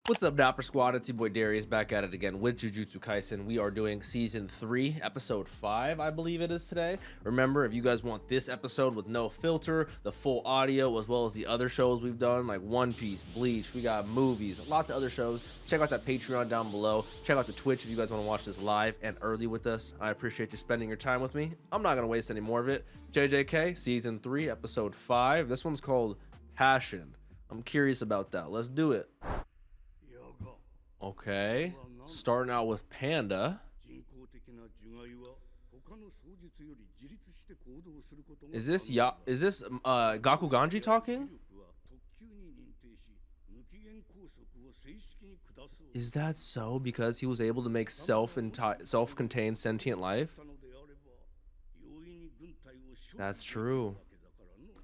What's up, Dapper Squad? It's your boy Darius back at it again with Jujutsu Kaisen. We are doing season 3, episode 5, I believe it is today. Remember, if you guys want this episode with no filter, the full audio, as well as the other shows we've done, like One Piece, Bleach, we got movies, lots of other shows, check out that Patreon down below. Check out the Twitch if you guys want to watch this live and early with us. I appreciate you spending your time with me. I'm not going to waste any more of it. JJK, season 3, episode 5. This one's called Passion. I'm curious about that. Let's do it. Okay, starting out with Panda. Is this Gakuganji talking? Is that so because he was able to make self-contained sentient life? That's true.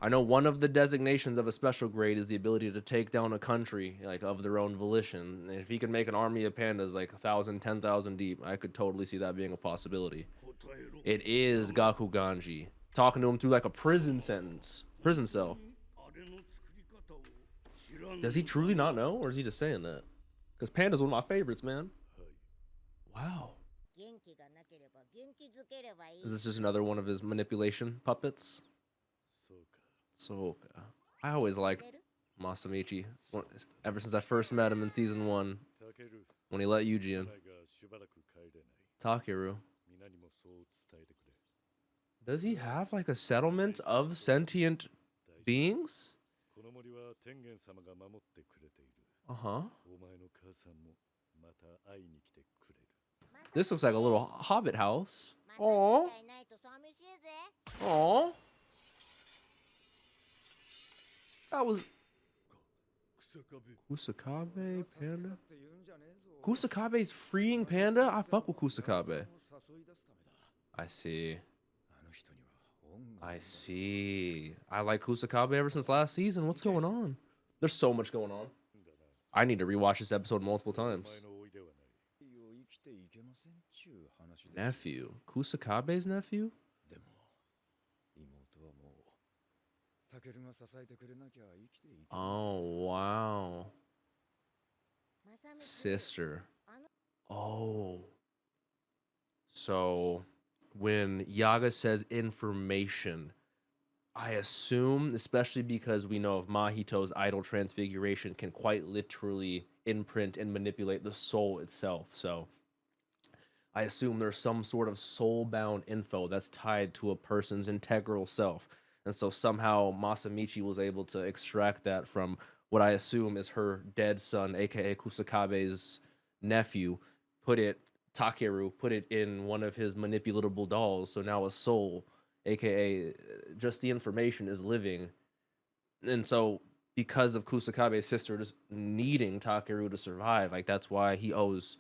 I know one of the designations of a special grade is the ability to take down a country, like, of their own volition. And if he could make an army of pandas like 1,000, 10,000 deep, I could totally see that being a possibility. It is Gakuganji. Talking to him through like a prison cell. Does he truly not know, or is he just saying that? Because Panda's one of my favorites, man. Wow. Is this just another one of his manipulation puppets? So I always liked Masamichi ever since I first met him in season 1 when he let Yuji in. Takeru. Does he have like a settlement of sentient beings? Uh-huh. This looks like a little hobbit house. Aww. Aww. That was Kusakabe, Panda. Kusakabe's freeing Panda? I fuck with Kusakabe. I see. I like Kusakabe ever since last season. What's going on? There's so much going on. I need to rewatch this episode multiple times. Nephew. Kusakabe's nephew? Oh, wow. Sister. Oh. So when Yaga says information, I assume, especially because we know of Mahito's idol transfiguration, can quite literally imprint and manipulate the soul itself. So I assume there's some sort of soul-bound info that's tied to a person's integral self. And so somehow Masamichi was able to extract that from what I assume is her dead son, aka Kusakabe's nephew, Takeru, put it in one of his manipulatable dolls. So now a soul, aka just the information, is living. And so because of Kusakabe's sister just needing Takeru to survive, like, that's why he owes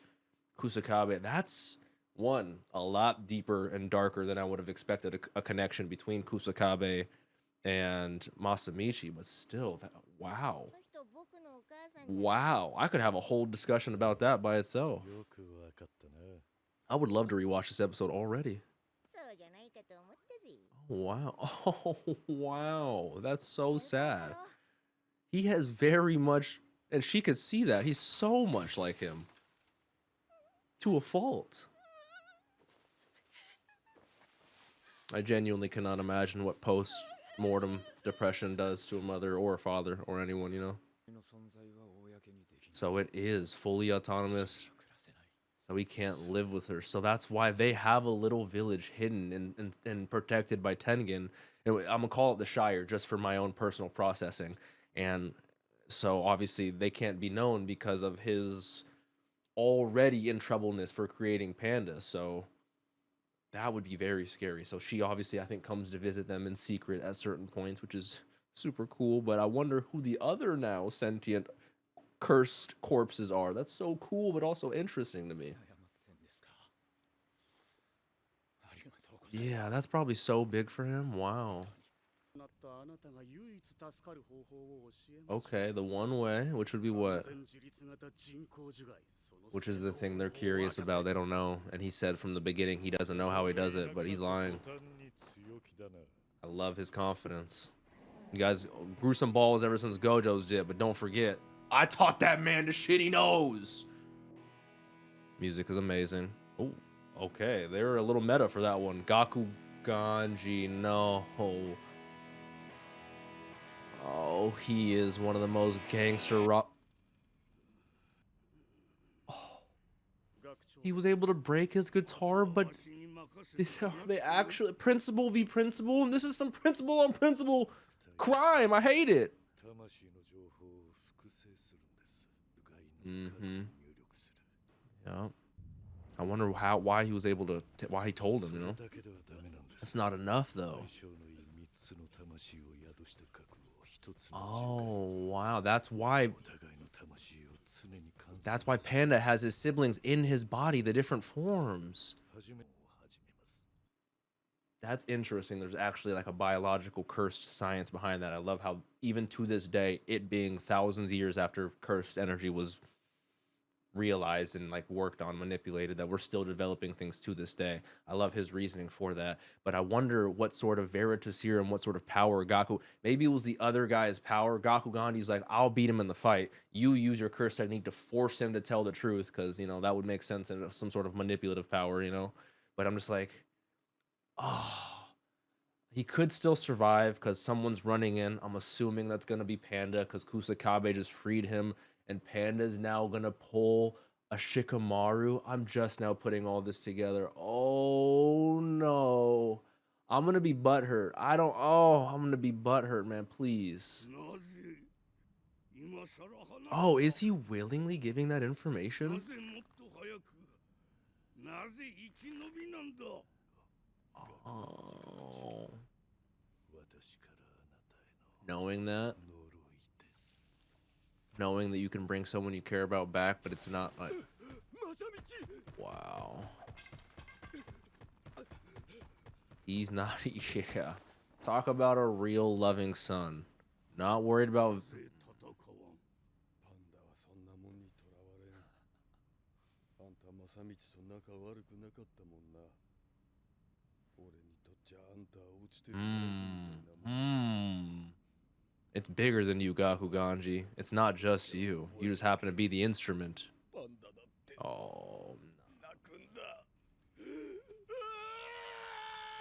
Kusakabe. That's a lot deeper and darker than I would have expected a connection between Kusakabe and Masamichi, but still, wow. I could have a whole discussion about that by itself. I would love to rewatch this episode already. Oh, wow. Oh, wow. That's so sad. He has very much, and she could see that. He's so much like him. To a fault. I genuinely cannot imagine what post-mortem depression does to a mother or a father or anyone, you know? So it is fully autonomous. So he can't live with her. So that's why they have a little village hidden and protected by Tengen. And I'm going to call it the Shire just for my own personal processing. And so obviously they can't be known because of his already in troubleness for creating Panda. So that would be very scary. So she obviously, I think, comes to visit them in secret at certain points, which is super cool. But I wonder who the other now sentient cursed corpses are. That's so cool, but also interesting to me. Yeah, that's probably so big for him. Wow. Okay, the one way, which would be what? Which is the thing they're curious about. They don't know. And he said from the beginning he doesn't know how he does it, but he's lying. I love his confidence. You guys grew some balls ever since Gojo's did, but don't forget, I taught that man the shit he knows. Music is amazing. Oh, okay. They were a little meta for that one. Gaku Ganji, no. Oh, he is one of the most gangster rock. Oh, he was able to break his guitar, but they actually principle v principle, and this is some principle on principle crime. I hate it. Yeah. I wonder why he was able to why he told him, you know. That's not enough though. Oh, wow. That's why Panda has his siblings in his body, the different forms. That's interesting. There's actually like a biological cursed science behind that. I love how even to this day, it being thousands of years after cursed energy was realized and like worked on, manipulated, that we're still developing things to this day. I love his reasoning for that. But I wonder what sort of Veritaserum, what sort of power Gaku, maybe it was the other guy's power. Gaku Gandhi's like, I'll beat him in the fight. You use your curse technique to force him to tell the truth, because, you know, that would make sense in some sort of manipulative power, you know? But I'm just like, oh, he could still survive because someone's running in. I'm assuming that's going to be Panda because Kusakabe just freed him. And Panda's now gonna pull a Shikamaru. I'm just now putting all this together. Oh no. I'm gonna be butthurt. I'm gonna be butthurt, man. Please. Oh, is he willingly giving that information? Oh. Knowing that you can bring someone you care about back, but it's not like, wow. He's not, yeah. Talk about a real loving son. Not worried about. It's bigger than you, Gaku Ganji. It's not just you. You just happen to be the instrument. Oh.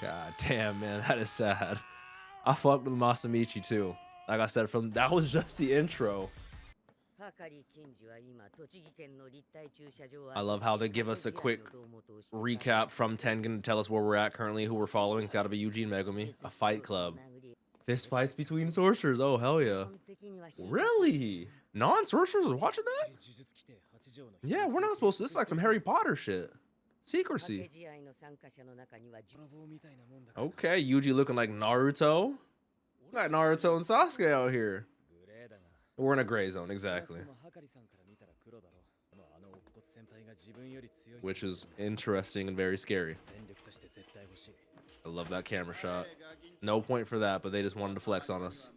God damn, man. That is sad. I fucked with Masamichi too. Like I said, that was just the intro. I love how they give us a quick recap from Tengen to tell us where we're at currently, who we're following. It's got to be Yuji and Megumi. A fight club. Fist fights between sorcerers. Oh, hell yeah. Really? Non-sorcerers are watching that? Yeah, we're not supposed to. This is like some Harry Potter shit. Secrecy. Okay, Yuji looking like Naruto. We got Naruto and Sasuke out here. We're in a gray zone, exactly. Which is interesting and very scary. I love that camera shot. No point for that, but they just wanted to flex on us.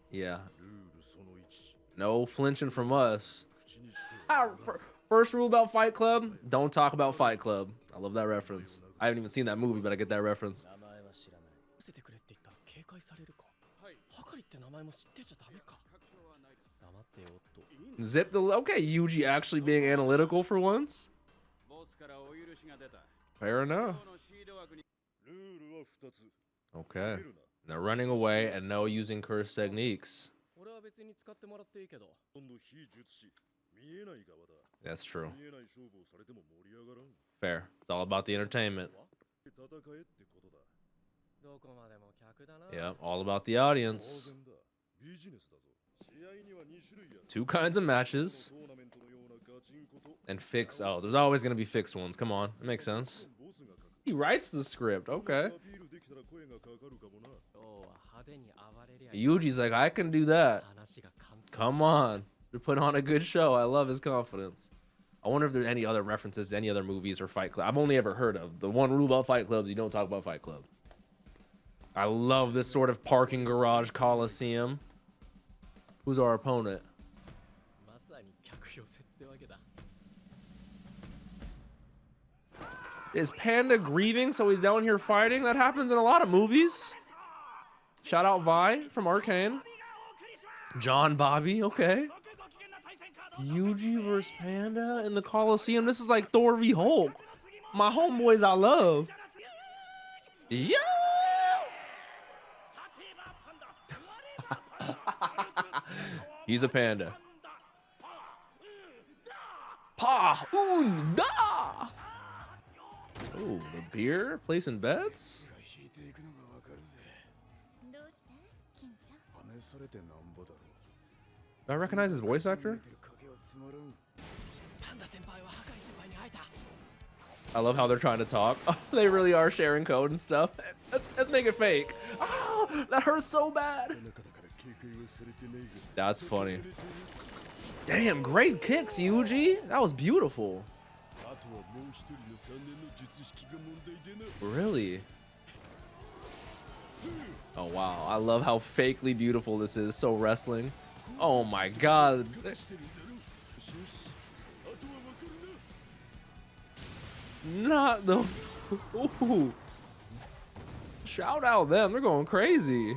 Yeah. No flinching from us. First rule about Fight Club, don't talk about Fight Club. I love that reference. I haven't even seen that movie, but I get that reference. Zip the... Okay, Yuji actually being analytical for once. Fair enough. Okay. They're running away and no using curse techniques. That's true. Fair. It's all about the entertainment. Yeah, all about the audience. Two kinds of matches. And fixed. Oh, there's always going to be fixed ones. Come on. It makes sense. He writes the script. Okay. Yuji's like, I can do that. Come on. They're putting on a good show. I love his confidence. I wonder if there's any other references to any other movies or Fight Club. I've only ever heard of the one rule about Fight Club: you don't talk about Fight Club. I love this sort of parking garage coliseum. Who's our opponent? Is Panda grieving so he's down here fighting? That happens in a lot of movies. Shout out Vi from Arcane. John Bobby, okay. Yuji versus Panda in the Coliseum. This is like Thor v Hulk. My homeboys I love. Yeah. He's a panda. Pa un da. Oh, the beer placing bets. Do I recognize his voice actor? I love how they're trying to talk. Oh, they really are sharing code and stuff. Let's make it fake. Oh, that hurts so bad. That's funny. Damn, great kicks, Yuji. That was beautiful. Really? Oh, wow. I love how fakely beautiful this is. So wrestling. Oh, my God. Not the... Ooh. Shout out them. They're going crazy.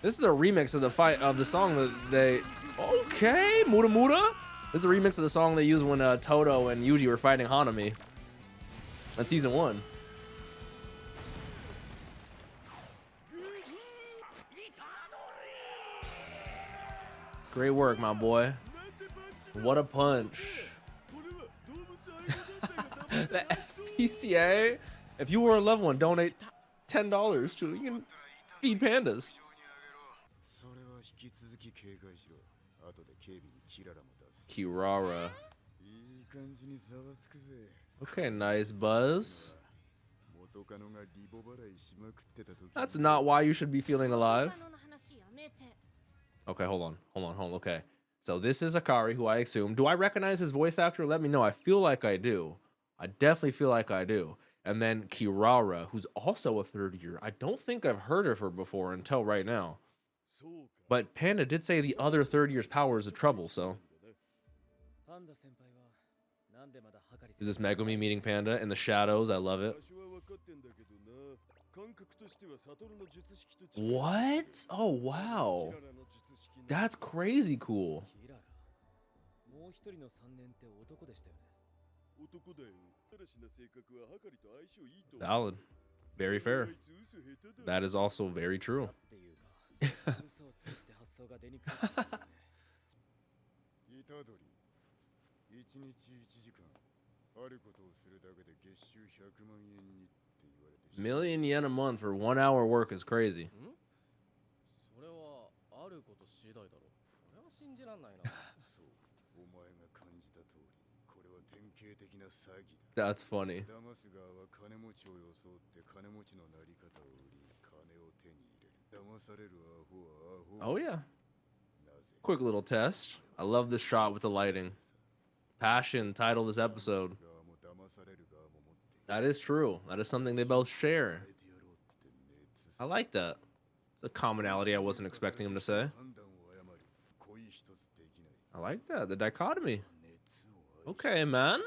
This is a remix of the fight of the song that they... Okay, Muda Muda. This is a remix of the song they used when Toto and Yuji were fighting Hanami. That's season 1. Great work, my boy. What a punch. The SPCA. If you were a loved one, donate $10 to, you can feed pandas. Kirara. Okay, nice buzz. That's not why you should be feeling alive. Okay, hold on. Okay. So this is Akari, who I assume. Do I recognize his voice actor? Let me know. I feel like I do. I definitely feel like I do. And then Kirara, who's also a third year. I don't think I've heard of her before until right now. But Panda did say the other third year's power is a trouble, so. Is this Megumi meeting Panda in the shadows? I love it. What? Oh, wow. That's crazy cool. Valid. Very fair. That is also very true. Million yen a month for 1 hour work is crazy. That's funny. Oh yeah. Quick little test. I love this shot with the lighting. Passion, title of this episode. That is true. That is something they both share. I like that. It's a commonality I wasn't expecting him to say. I like that. The dichotomy. Okay, man.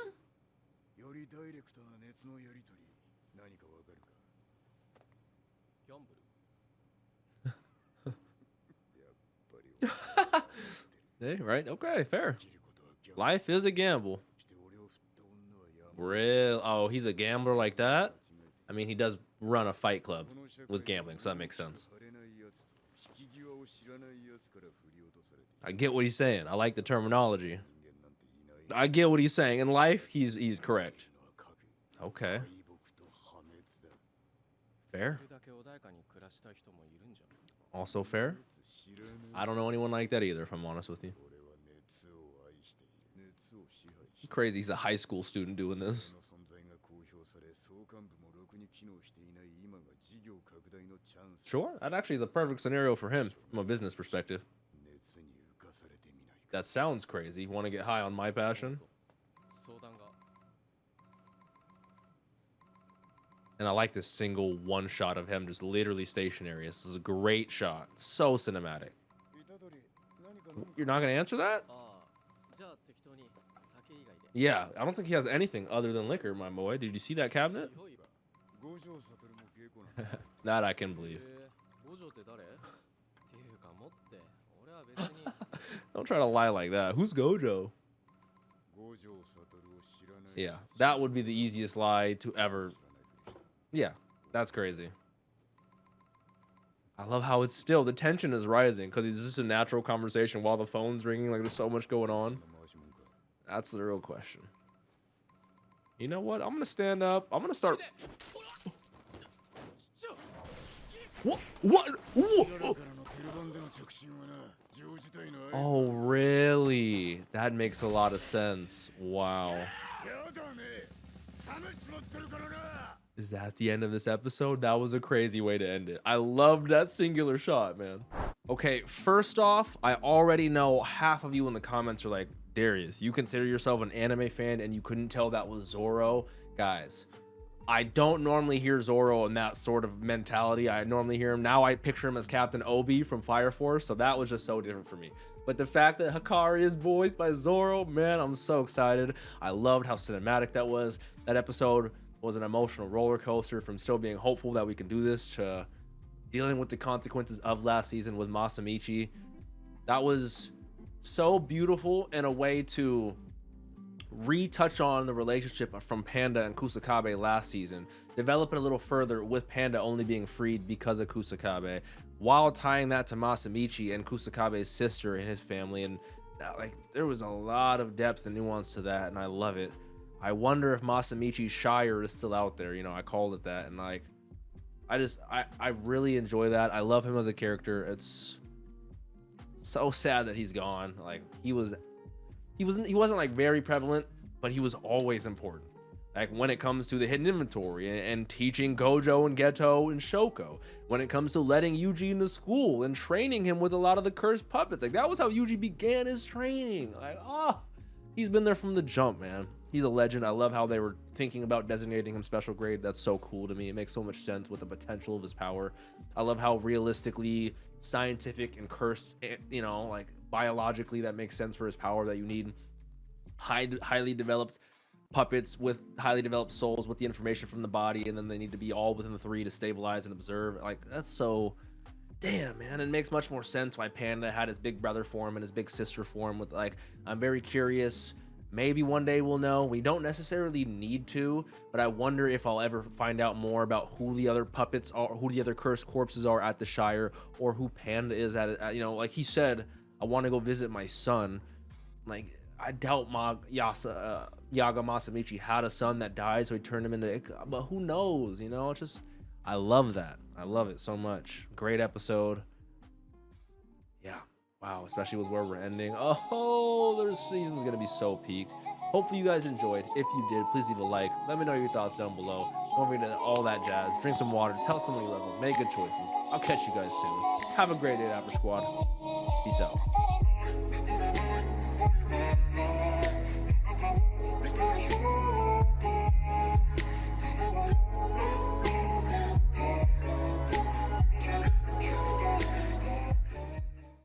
Hey, right? Okay, fair. Life is a gamble. Real. Oh, he's a gambler like that? I mean, he does run a fight club with gambling, so that makes sense. I get what he's saying. I like the terminology. I get what he's saying. In life, he's correct. Okay. Fair. Also fair. I don't know anyone like that either, if I'm honest with you. Crazy, he's a high school student doing this. Sure, that actually is a perfect scenario for him from a business perspective. That sounds crazy. Want to get high on my passion? And I like this single one shot of him just literally stationary. This is a great shot. So cinematic. You're not going to answer that? Yeah, I don't think he has anything other than liquor, my boy. Did you see that cabinet? That I can believe. Don't try to lie like that. Who's Gojo? Yeah, that would be the easiest lie to ever. Yeah, that's crazy. I love how it's still, the tension is rising because it's just a natural conversation while the phone's ringing. Like, there's so much going on. That's the real question. You know what? I'm gonna stand up. I'm gonna start. What? What? Oh, really? That makes a lot of sense. Wow. Is that the end of this episode? That was a crazy way to end it. I loved that singular shot, man. Okay, first off, I already know half of you in the comments are like, Darius, you consider yourself an anime fan and you couldn't tell that was Zoro? Guys, I don't normally hear Zoro in that sort of mentality. I normally hear him, now I picture him as Captain Obi from Fire Force, so that was just so different for me. But the fact that Hikari is voiced by Zoro, man, I'm so excited. I loved how cinematic that was. That episode was an emotional roller coaster, from still being hopeful that we can do this to dealing with the consequences of last season with Masamichi. That was so beautiful in a way to retouch on the relationship from Panda and Kusakabe last season, develop it a little further with Panda only being freed because of Kusakabe, while tying that to Masamichi and Kusakabe's sister and his family. And like, there was a lot of depth and nuance to that, and I love it. I wonder if Masamichi's Shire is still out there. You know, I called it that, and like, I really enjoy that. I love him as a character. It's so sad that he's gone. Like, he wasn't like very prevalent, but he was always important. Like, when it comes to the hidden inventory and teaching Gojo and Geto and Shoko, when it comes to letting Yuji into school and training him with a lot of the cursed puppets, like, that was how Yuji began his training. Like, he's been there from the jump, man. He's a legend. I love how they were thinking about designating him special grade. That's so cool to me. It makes so much sense with the potential of his power. I love how realistically scientific and cursed, you know, like biologically that makes sense for his power, that you need highly developed puppets with highly developed souls with the information from the body, and then they need to be all within the 3 to stabilize and observe. Like, that's so damn, man. It makes much more sense why Panda had his big brother form and his big sister form. With, like, I'm very curious. Maybe one day we'll know. We don't necessarily need to, but I wonder if I'll ever find out more about who the other puppets are, who the other cursed corpses are at the Shire, or who Panda is at, you know, like he said, I want to go visit my son. Like, I doubt Yaga Masamichi had a son that died, so he turned him into, but who knows, you know? It's just, I love that. I love it so much. Great episode. Yeah. Wow, especially with where we're ending. Oh, their season's gonna be so peak. Hopefully you guys enjoyed. If you did, please leave a like. Let me know your thoughts down below. Don't forget all that jazz. Drink some water. Tell someone you love them. Make good choices. I'll catch you guys soon. Have a great day, Dapper Squad. Peace out.